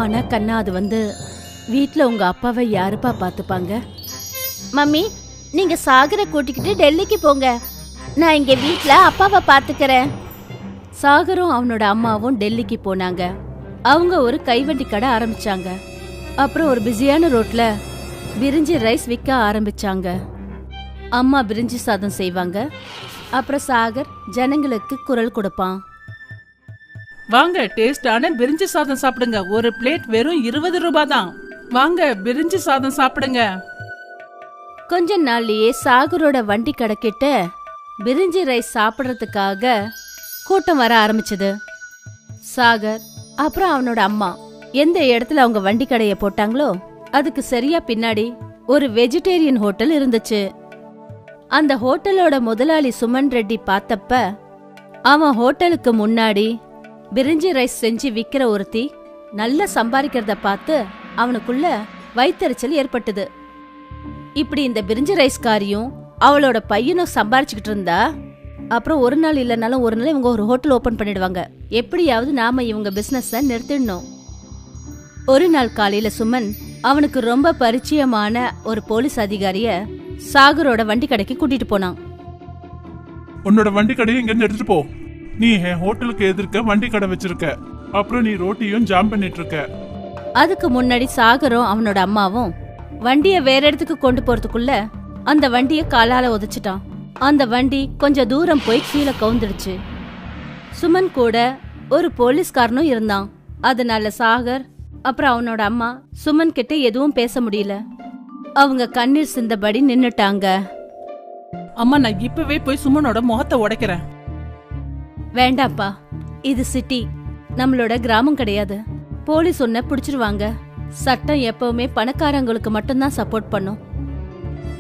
ஆனா கண்ணா, அது வீட்ல உங்க அப்பாவை யாருப்பா பாத்துப்பாங்க? மம்மி நீங்க சாகரை கூட்டிக்கிட்டு டெல்லிக்கு போங்க, நான் இங்க வீட்ல அப்பாவை பாத்துக்கிறேன். சாகரும் அவனோட அம்மாவும் டெல்லிக்கு போனாங்க. அவங்க ஒரு கைவண்டி கடை ஆரம்பிச்சாங்க. அப்புறம் ஒரு பிஸியான ரோட்ல பிரிஞ்சி ரைஸ் விற்க ஆரம்பிச்சாங்க. அம்மா பிரிஞ்சி சாதம் செய்வாங்க. அப்புறம் சாகர் ஜனங்களுக்கு குரல் கொடுப்பான். வாங்க, டேஸ்டான பிரிஞ்சி சாதம் சாப்பிடுங்க. ஒரு பிளேட் வெறும் 20 ரூபாய் தான். வாங்க, பிரிஞ்சி சாதம் சாப்பிடுங்க. கொஞ்ச நாள்லயே சாகரோட வண்டி கடைக்கிட்ட பிரிஞ்சி ரைஸ் சாப்பிட்றதுக்காக கூட்டம் வர ஆரம்பிச்சது. சாகர் அப்புறம் அவனோட அம்மா எந்த இடத்துல அவங்க வண்டி கடையை போட்டாங்களோ அதுக்கு சரியா பின்னாடி ஒரு வெஜிடேரியன் ஹோட்டல் இருந்துச்சு. அந்த ஹோட்டலோட முதலாளி சுமன் ரெட்டி பார்த்தப்ப அவன் ஹோட்டலுக்கு முன்னாடி பிரிஞ்சி ரைஸ் செஞ்சு விக்கிற ஒருத்தி நல்லா சம்பாதிக்கிறத பார்த்து அவனுக்குள்ள வயித்தெரிச்சல் ஏற்பட்டது. இப்படி இந்த பிரிஞ்சி ரைஸ்காரியும் அவளோட பையனும் சம்பாரிச்சுக்கிட்டு இருந்தா அப்புறம் ஒரு நாள் இல்லைனாலும் ஒரு நாள் இவங்க ஒரு ஹோட்டல் ஓபன் பண்ணிடுவாங்க. எப்படியாவது நாம இவங்க பிசினஸ நிறுத்திடணும். ஒரு நாள் காலையில சுமன் அவனுக்கு ரொம்ப பரிச்சயமான ஒரு போலீஸ் அதிகாரிய சாகரோட வண்டி கடைக்கு கூட்டிட்டு போனான். உன்னோட வண்டி கடையை இங்க இருந்து எடுத்துட்டு போ. நீ என் ஹோட்டலுக்கு எதிர்க்க வண்டி கடை வச்சிருக்க. அப்புறம் நீ ரோட்டியும் ஜாம் பண்ணிட்டு இருக்க. அதுக்கு முன்னாடி சாகரும் அவனோட அம்மாவும் வண்டிய வேற இடத்துக்கு கொண்டு போறதுக்குள்ள அந்த வண்டிய காலால உதைச்சிட்டான். அந்த வண்டி கொஞ்சம் தூரம் போய் கீழே கவுந்துடுச்சு. சுமன் கூட ஒரு போலீஸ்காரனும் இருந்தான். அதனால சாகர் அப்புறம் அவனோட அம்மா சுமன் கிட்ட எதுவும் பேச முடியல. அவங்க கண்ணீர் சிந்தபடி நின்னுட்டாங்க. அம்மா, நான் இப்பவே போய் சுமனோட முகத்தை உடைக்கிறேன். வேண்டாப்பா, இது சிட்டி, நம்மளோட கிராமம் கிடையாது. போலீஸ் உன்னை பிடிச்சிருவாங்க. சட்டம் எப்பவுமே பணக்காரங்களுக்கு மட்டும்தான் சப்போர்ட் பண்ணும்.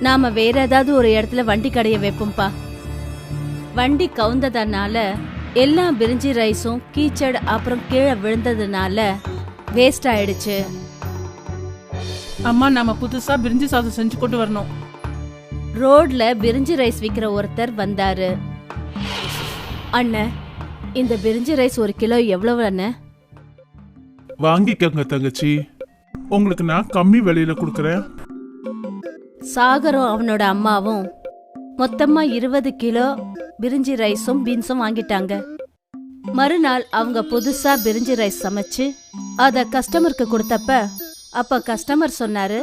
நாம வேற ஏதாவது ஒரு இடத்துல வண்டி கடைய வைப்போம்பா. வண்டி கவுந்ததனால எல்லா பிரிஞ்சி ரைஸும் கீச்சடு அப்புறம் கீழே விழுந்ததுனால வேஸ்ட் ஆயிடுச்சு. அம்மா, நாம புதுசா பிரிஞ்சி சாதம் செஞ்சு கொண்டு வரணும். ரோட்ல பிரிஞ்சி ரைஸ் விக்கிற ஒருத்தர் வந்தாரு. அண்ணன், இந்த பிரிஞ்சி ரைஸ் 1 கிலோ எவ்வளவு அண்ணன்? வாங்கிக்கங்க தங்கச்சி, உங்களுக்கு நான் கம்மி விலையில கொடுக்கறேன். சாகரும் அவனோட அம்மாவும் மொத்தமா 20 கிலோ பிரிஞ்சி ரைஸும் பீன்ஸும் வாங்கிட்டாங்க. மறுநாள் அவங்க புதுசா பிரிஞ்சி ரைஸ் சமைச்சு அத கஸ்டமருக்கு கொடுத்தப்ப அப்ப கஸ்டமர் சொன்னாரு,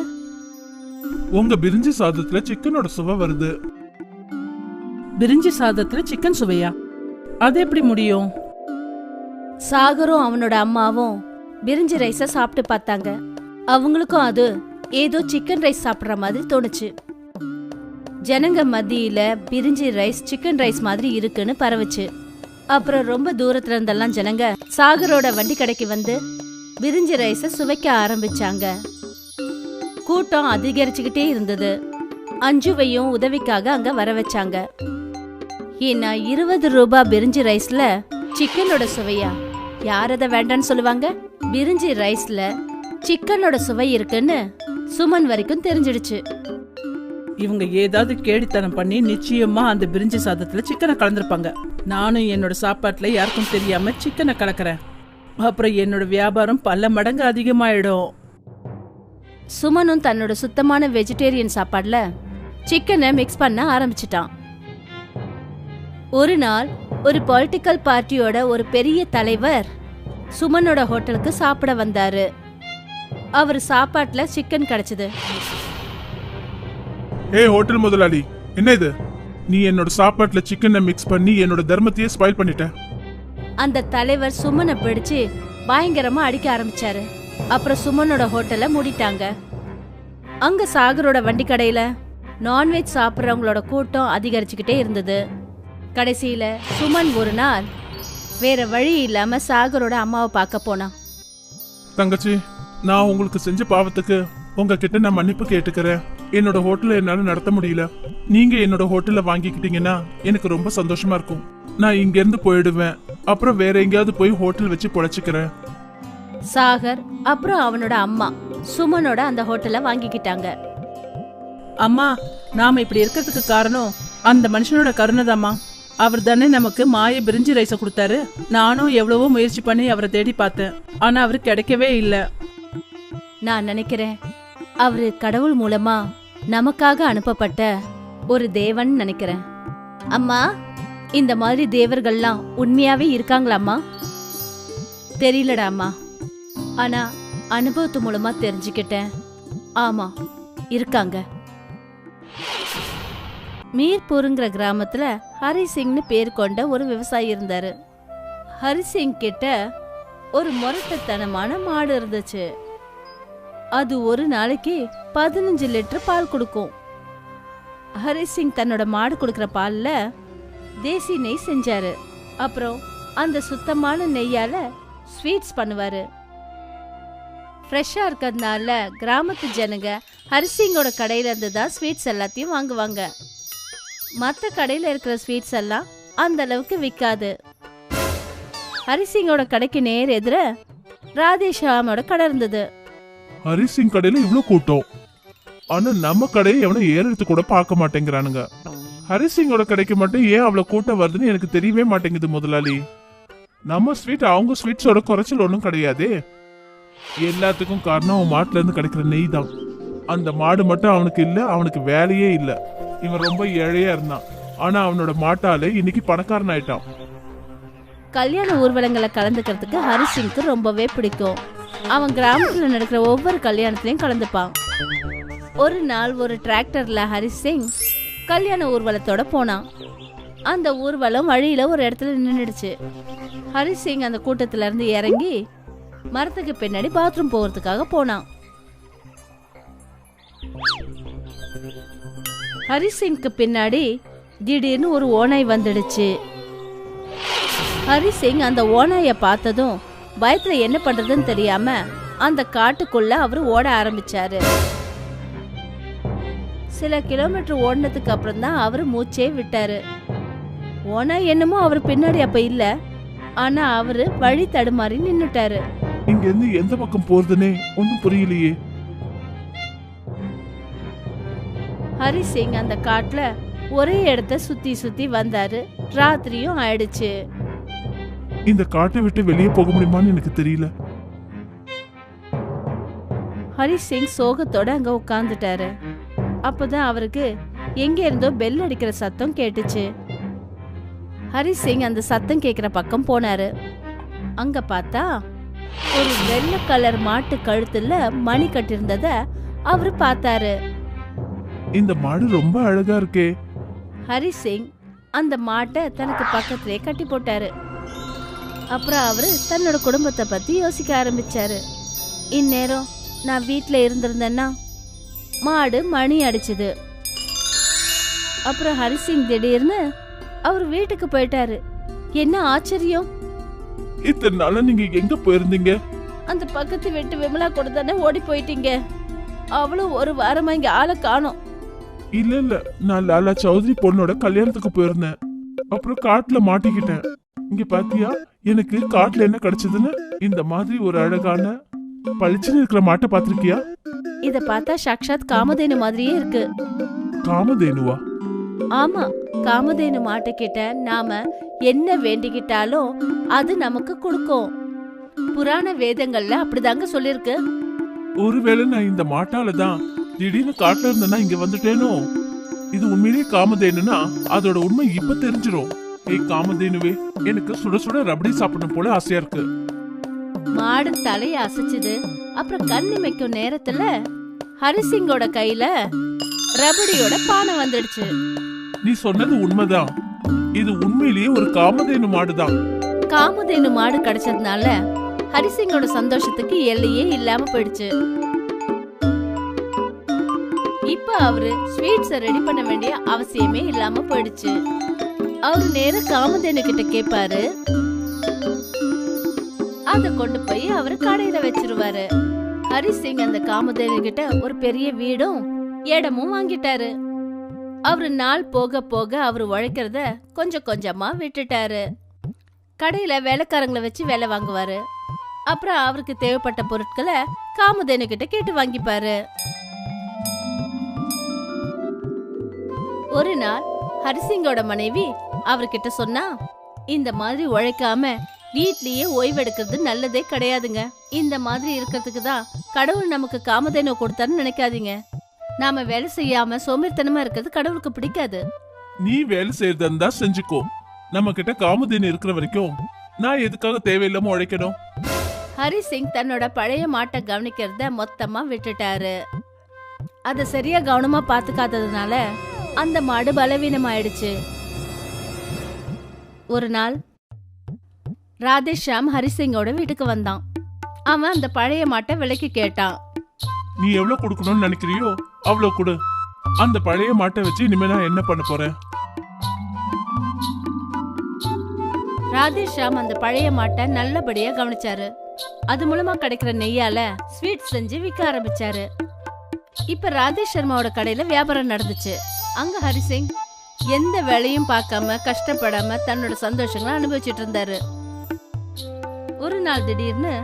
உங்க பிரிஞ்சி சாதத்துல சிக்கனோட சுவை வருது. பிரிஞ்சி சாதத்துல சிக்கன் சுவையா? அது எப்படி முடியும்? சாகரும் அவனோட அம்மாவும் பிரிஞ்சி ரைஸ சாப்பிட்டு பார்த்தாங்க. அவங்களுக்கும் அது ஏதோ சிக்கன் ரைஸ் சாப்பிட்ற மாதிரி தோணுச்சு. ஜனங்க மத்தியில பிரிஞ்சி ரைஸ் சிக்கன் ரைஸ் மாதிரி இருக்குன்னு பரவுச்சு. அப்புறம் ரொம்ப தூரத்துல இருந்தெல்லாம் ஜனங்க சாகரோட வண்டி கடைக்கு வந்து பிரிஞ்சி ரைஸ சுவைக்க ஆரம்பிச்சாங்க. கூட்டம் அதிகரிச்சுக்கிட்டே இருந்தது. அஞ்சுவையும் உதவிக்காக அங்க வர வச்சாங்க. ஏன்னா 20 ரூபாய் பிரிஞ்சி ரைஸ்ல சிக்கனோட சுவையா? யார் அதை வேண்டான்னு சொல்லுவாங்க? பிரிஞ்சி ரைஸ்ல சிக்கனோட சுவை இருக்குன்னு சுமன் வரைக்கும் தெரிஞ்சிடுச்சு. இவங்க ஏதாவது கேடித்தனம் பண்ணி நிச்சயமா அந்த பிரிஞ்சி சாதத்துல சிக்கனை கலந்துருப்பாங்க. நானும் என்னோட சாப்பாட்டுல யாருக்கும் தெரியாம சிக்கனை கலக்கிறேன். அப்புறம் என்னோட வியாபாரம் பல மடங்கு அதிகமாயிடும். சுமனும் தன்னோட சுத்தமான வெஜிடேரியன் சாப்பாடுல சிக்கனை மிக்ஸ் பண்ண ஆரம்பிச்சிட்டான். ஒரு நாள் ஒரு பொலிட்டிக்கல் பார்ட்டியோட ஒரு பெரிய தலைவர் சுமனோட ஹோட்டலுக்கு சாப்பிட வந்தாரு. அவர் சாப்பாட்டுல சிக்கன் கிடைச்சது. ஏய் ஹோட்டல் முதலாளி, என்ன இது? நீ என்னோட சாப்பாட்டுல சிக்கனை மிக்ஸ் பண்ணி என்னோட தர்மத்தையே ஸ்பாயில் பண்ணிட்ட. அந்த தலைவர் சுமனை பிடிச்சு பயங்கரமா அடிக்க ஆரம்பிச்சாரு. அப்புறம் சுமனோட ஹோட்டலை மூடிட்டாங்க. அங்க சாகரோட வண்டி கடையில நான்வெஜ் சாப்பிட்றவங்களோட கூட்டம் அதிகரிச்சுக்கிட்டே இருந்தது. கடைசியில சுமன் ஒரு நாள் வேற வழி இல்லாம சாகரோட அம்மாவை பார்க்க போனான். தங்கச்சி, நான் உங்களுக்கு செஞ்ச பாவத்துக்கு உங்ககிட்ட நான் மன்னிப்பு கேட்டுக்கிறேன். என்னோட ஹோட்டலை என்னால நடத்த முடியல. நீங்க என்னோட ஹோட்டலை வாங்கிக்கிட்டீங்கன்னா எனக்கு ரொம்ப சந்தோஷமா இருக்கும். நான் இங்க இருந்து போயிடுவேன். அப்புறம் வேற எங்கேயாவது போய் ஹோட்டல் வச்சு பொழைச்சுக்கிறேன். சாகர் அப்புறம் அவனோட அம்மா சுமனோட அந்த ஹோட்டலை வாங்கிக்கிட்டாங்க. அம்மா, நாம இப்படி இருக்கிறதுக்கு காரணம் அந்த மனுஷனோட கருணைதாம்மா. அவர் தானே நமக்கு மாய பிரிஞ்சி ரைஸை கொடுத்தாரு. நானும் எவ்வளவோ முயற்சி பண்ணி அவரை தேடி பார்த்தேன். ஆனா அவரு கிடைக்கவே இல்லை. நான் நினைக்கிறேன் அவரு கடவுள் மூலமா நமக்காக அனுப்பப்பட்ட ஒரு தேவன் நினைக்கிறேன். அம்மா, இந்த மாதிரி தேவர்கள்லாம் உண்மையாவே இருக்காங்களாம்மா? தெரியலடா அம்மா, ஆனா அனுபவத்து மூலமா தெரிஞ்சுக்கிட்டேன். ஆமா, இருக்காங்க. மீர்பூருங்கிற கிராமத்துல ஹரி சிங்னு பேர் கொண்ட ஒரு விவசாயி இருந்தாரு. ஹரிசிங் கிட்ட ஒரு முரட்டுத்தனமான மாடு இருந்துச்சு. அது ஒரு நாளைக்கு 15 லிட்டர் பால் கொடுக்கும். ஹரிசிங் தன்னோட மாடு கொடுக்கற பால்ல தேசி நெய் செஞ்சாரு. அப்புறம் அந்த சுத்தமான நெய்யால ஸ்வீட்ஸ் பண்ணுவாரு. ஃப்ரெஷ்ஷா இருக்கிறதுனால கிராமத்து ஜனங்க ஹரிசிங்கோட கடையில இருந்து தான் ஸ்வீட்ஸ் எல்லாத்தையும் வாங்குவாங்க. மற்ற கடையில இருக்கிற ஸ்வீட்ஸ் எல்லாம் அந்த அளவுக்கு விற்காது. ஹரிசிங்கோட கடைக்கு நேர் எதிர ராதேஷாமோட கடை இருந்தது. ஹரிசிங் கடையில இவ்ளோ கூட்டம், ஆனா நம்ம கடையை எவனும் ஏறெடுத்து கூட பார்க்க மாட்டேங்கிறானுங்க. ஹரிசிங்கோட கடைக்கு மட்டும் ஏன் அவ்வளவு கூட்டம் வருதுன்னு எனக்கு தெரியவே மாட்டேங்குது முதலாளி. நம்ம ஸ்வீட் அவங்க ஸ்வீட்ஸோட குறைச்சல் ஒன்றும் கிடையாதே. எல்லாத்துக்கும் காரணம் அவன் மாட்டுல இருந்து கிடைக்கிற நெய் தான். அந்த மாடு மட்டும் அவனுக்கு இல்ல, அவனுக்கு வேலையே இல்ல. இவன் ரொம்ப ஏழையா இருந்தான், ஆனா அவனோட மாட்டால இன்னைக்கு பணக்காரன் ஆயிட்டான். கல்யாண ஊர்வலங்களை கலந்துக்கிறதுக்கு ஹரிசிங்க்கு ரொம்பவே பிடிக்கும். அவன் கிராமத்துல நடக்கிற ஒவ்வொரு கல்யாணத்திலையும் கலந்துப்பான். ஒரு நாள் ஒரு டிராக்டர்ல ஹரிசிங் கல்யாண ஊர்வலத்தோட போனான். அந்த ஊர்வலம் வழியில ஒரு இடத்துல நின்றுடுச்சு. ஹரிசிங் அந்த கூட்டத்துல இருந்து இறங்கி மரத்துக்கு பின்னாடி பாத்ரூம் போகிறதுக்காக போனான். ஹரிசிங்க்கு பின்னாடி திடீர்னு ஒரு ஓநாய் வந்துடுச்சு. ஹரிசிங் அந்த ஓநாயை பார்த்ததும் பயத்துல என்ன பண்றதுன்னு தெரியாம அந்த காட்டுக்குள்ள அவரு ஓட ஆரம்பிச்சாரு. சில கிலோமீட்டர் ஓடினதுக்கு அப்புறம் தான் அவரு மூச்சே விட்டாரு. ஓநாய் என்னமோ அவர் பின்னாடி அப்ப இல்ல, ஆனா அவரு வழி தடுமாறி நின்னுட்டாரு. இங்க இருந்து எந்த பக்கம் போறதுன்னே ஒன்னும் புரியலையே. ஹரிசிங் அந்த காட்டுல ஒரே இடத்த சுத்தி சுத்தி வந்தாரு. ராத்திரியும் ஆயிடுச்சு. இந்த காட்டை விட்டு வெளியே போக முடியுமான்னு எனக்கு தெரியல. ஹரிசிங் சோகத்தோட அங்க உட்கார்ந்துட்டாரு. அப்பதான் அவருக்கு எங்க இருந்தோ பெல் அடிக்கிற சத்தம் கேட்டுச்சு. ஹரிசிங் அந்த சத்தம் கேக்குற பக்கம் போனாரு. அங்க பார்த்தா ஒரு வெள்ளை கலர் மாட்டு கழுத்துல மணி கட்டிருந்தத அவரு பார்த்தாரு. இந்த மாடு ரொம்ப அழகா இருக்கே. ஹரிசிங் அந்த மாட்டை தனக்கு பக்கத்திலே கட்டி போட்டாரு. அப்புறம் அவரு தன்னோட குடும்பத்தை பத்தி யோசிக்க ஆரம்பிச்சாரு. இந்நேரம் நான் வீட்டுல இருந்திருந்தேன்னா மாடு மணி அடிச்சுது. அப்புறம் ஹரிசிங் திடீர்னு அவர் வீட்டுக்கு போயிட்டாரு. என்ன ஆச்சரியம்! இத்தனை நாளா நீங்க எங்க போயிருந்தீங்க? அந்த பக்கத்து வீட்டு விமலா கூட தானே ஓடி போயிட்டீங்க. அவளும் ஒரு வாரமா இங்க ஆளை காணோம். இல்ல இல்ல, நான் லாலா சௌத்ரி பொண்ணோட கல்யாணத்துக்கு போயிருந்தேன். அப்புறம் காட்டுல மாட்டிக்கிட்டேன். இங்க பாத்தியா எனக்கு காட்டுல என்ன கிடைச்சதுன்னு? இந்த மாதிரி ஒரு அழகான பளிச்சுன்னு இருக்கிற மாட்டை பாத்திருக்கியா? இத பார்த்தா சாக்ஷாத் காமதேனு மாதிரியே இருக்கு. காமதேனுவா? ஆமா, காமதேனு மாட்டை கிட்ட நாம என்ன வேண்டிக்கிட்டாலும் அது நமக்கு கொடுக்கும். புராண வேதங்கள்ல அப்படிதாங்க சொல்லிருக்கு. ஒருவேளை நான் இந்த மாட்டால தான் திடீர்னு காட்டுல இருந்தேன்னா இங்க வந்துட்டேனோ? இது உண்மையிலேயே காமதேனுனா அதோட உண்மை இப்ப தெரிஞ்சிரும். ஏய் காமதேனுவே, எனக்கு சுட சுட ரபடி சாப்பிடணும் போல ஆசையா இருக்கு. மாடு தலைய அசைச்சுது. அப்புறம் கண்ணிமைக்கும் நேரத்துல ஹரிசிங்கோட கையில ரபடியோட பானை வந்துடுச்சு. நீ சொன்னது உண்மைதான். இது உண்மையிலேயே ஒரு காமதேனு மாடுதான். காமதேனு மாடு கிடைச்சதுனால ஹரிசிங்கோட சந்தோஷத்துக்கு எல்லையே இல்லாம போயிடுச்சு. இப்ப அவரு ஸ்வீட்ஸ ரெடி பண்ண வேண்டிய அவசியமே இல்லாம போயிடுச்சு. அவரு நேர காமதேனு கிட்ட கேட்பாரு. அத கொண்டு போய் அவரு கடையில வச்சிருவாரு. ஹரிசிங் அந்த காமதேனு கிட்ட ஒரு பெரிய வீடும் இடமும் வாங்கிட்டாரு. அவரு நாள் போக போக அவரு உழைக்கிறத கொஞ்சம் கொஞ்சமா விட்டுட்டாரு. கடையில வேலைக்காரங்களை வச்சு வேலை வாங்குவாரு. அப்புறம் அவருக்கு தேவைப்பட்ட பொருட்களை காமதேனு கிட்ட கேட்டு வாங்கிப்பாரு. ஒரு நாள் ஹரிசிங்கோட மனைவி அவர்கிட்ட சொன்னா, இந்த மாதிரி உழைக்காம வீட்லயே ஓய்வெடுக்கிறது நல்லதே கிடையாதுங்க. இந்த மாதிரி இருக்கிறதுக்கு தான் கடவுள் நமக்கு காமதேனு கொடுத்தாருன்னு நினைக்காதீங்க. நாம வேலை செய்யாம சோம்பேறித்தனமா இருக்கிறது கடவுளுக்கு பிடிக்காது. நீ வேலை செய்யறதா செஞ்சுக்கோ. நம்ம கிட்ட காமதேனு இருக்கிற வரைக்கும் நான் எதுக்காக தேவையில்லாம உழைக்கணும்? ஹரிசிங் தன்னோட பழைய மாட்டை கவனிக்கிறத மொத்தமா விட்டுட்டாரு. அத சரியா கவனமா பாத்துக்காததுனால அந்த மாடு பலவீனமாயிடுச்சு. ஒரு நாள் ராதேஷாம் ஹரிசிங்கோட வீட்டுக்கு வந்தான். அவன் அந்த பழைய மாட்டை விலைக்கு கேட்டான். நீ எவ்வளவு கொடுக்கணும்னு நினைக்கிறியோ அவ்வளவு கொடு. அந்த பழைய மாட்டை வச்சு இனிமே நான் என்ன பண்ண போறேன்? ராதேஷாம் அந்த பழைய மாட்டை நல்லபடியா கவனிச்சாரு. அது மூலமா கிடைக்கிற நெய்யால ஸ்வீட் செஞ்சு விற்க ஆரம்பிச்சாரு. இப்ப ராதேஷ் சர்மாவோட கடையில வியாபாரம் நடந்துச்சு. அங்க ஹரிசிங் எந்த வேலையும் பார்க்காம கஷ்டப்படாம தன்னோட சந்தோஷங்களை அனுபவிச்சுட்டு இருந்தாரு. ஒரு நாள் திடீர்னு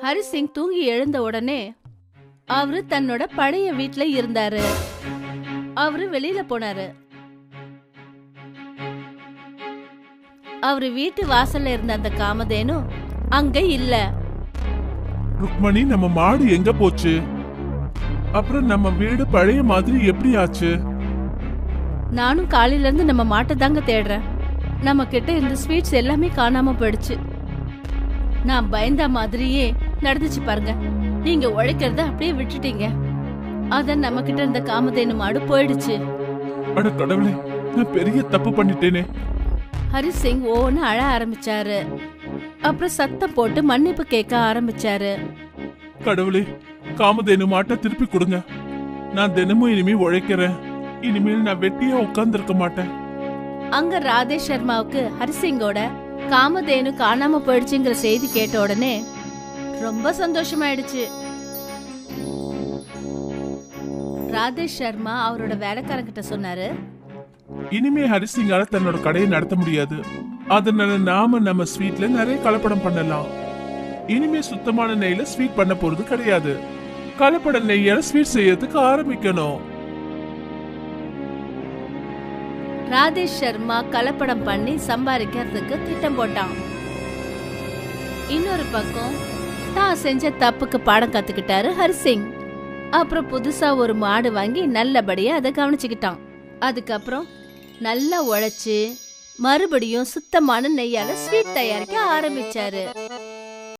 ஹரிசிங் தூங்கி எழுந்த உடனே அவரு தன்னோட பழைய வீட்டுல இருந்தாரு. அவரு வெளியில போனாரு. அவரு வீட்டு வாசல்ல இருந்த அந்த காமதேனு அங்க இல்ல. ருக்மணி, நம்ம மாடு எங்க போச்சு? அப்புறம் நம்ம வீடு பழைய மாதிரி எப்படி ஆச்சு? நானும் காலையில இருந்து நம்ம மாட்டை தாங்க தேடுறேன். நம்ம கிட்ட இருந்த ஸ்வீட்ஸ் எல்லாமே காணாம போயிடுச்சு. நான் பயந்த மாதிரியே நடந்துச்சு பாருங்க. நீங்க உழைக்கிறத அப்படியே விட்டுட்டீங்க. அத நம்ம கிட்ட இருந்த காமதேனு மாடு போயிடுச்சு. அட கடவுளே, நான் பெரிய தப்பு பண்ணிட்டேனே. ஹரிசிங் ஓன்னு அழ ஆரம்பிச்சாரு. அப்புறம் சத்தம் போட்டு மன்னிப்பு கேட்க ஆரம்பிச்சாரு. கடவுளே, காமதேனு மாட்டை திருப்பி கொடுங்க. நான் தினமும் இனிமே உழைக்கிறேன். இனிமேல் நான் வெட்டியா உட்கார்ந்துருக்க மாட்டேன். அங்க ராதேஷ் சர்மாவுக்கு ஹரிசிங்கோட காமதேனு காணாம போயிடுச்சுங்கிற செய்தி கேட்ட உடனே ரொம்ப சந்தோஷமாயிடுச்சு. ராதேஷ் சர்மா அவரோட வேலைக்காரங்கிட்ட சொன்னாரு, இனிமே ஹரிசிங்கால தன்னோட கடையை நடத்த முடியாது. அதனால நாம நம்ம ஸ்வீட்ல நிறைய கலப்படம் பண்ணலாம். இனிமே சுத்தமான நெய்ல ஸ்வீட் பண்ண போறது கிடையாது. கலப்பட நெய்யால ஸ்வீட் செய்யறதுக்கு ஆரம்பிக்கணும். ராதேஷ் சர்மா கலப்படம் பண்ணி சம்பாதிக்கிறதுக்கு திட்டம் போட்டான். இன்னொரு பக்கம் தான் செஞ்ச தப்புக்கு பாடம் கத்துக்கிட்டாரு ஹரிசிங். அப்புறம் புதுசா ஒரு மாடு வாங்கி நல்லபடியா அதை கவனிச்சுக்கிட்டான். அதுக்கப்புறம் நல்லா உழைச்சு மறுபடியும் சுத்தமான நெய்யால ஸ்வீட் தயாரிக்க ஆரம்பிச்சாரு.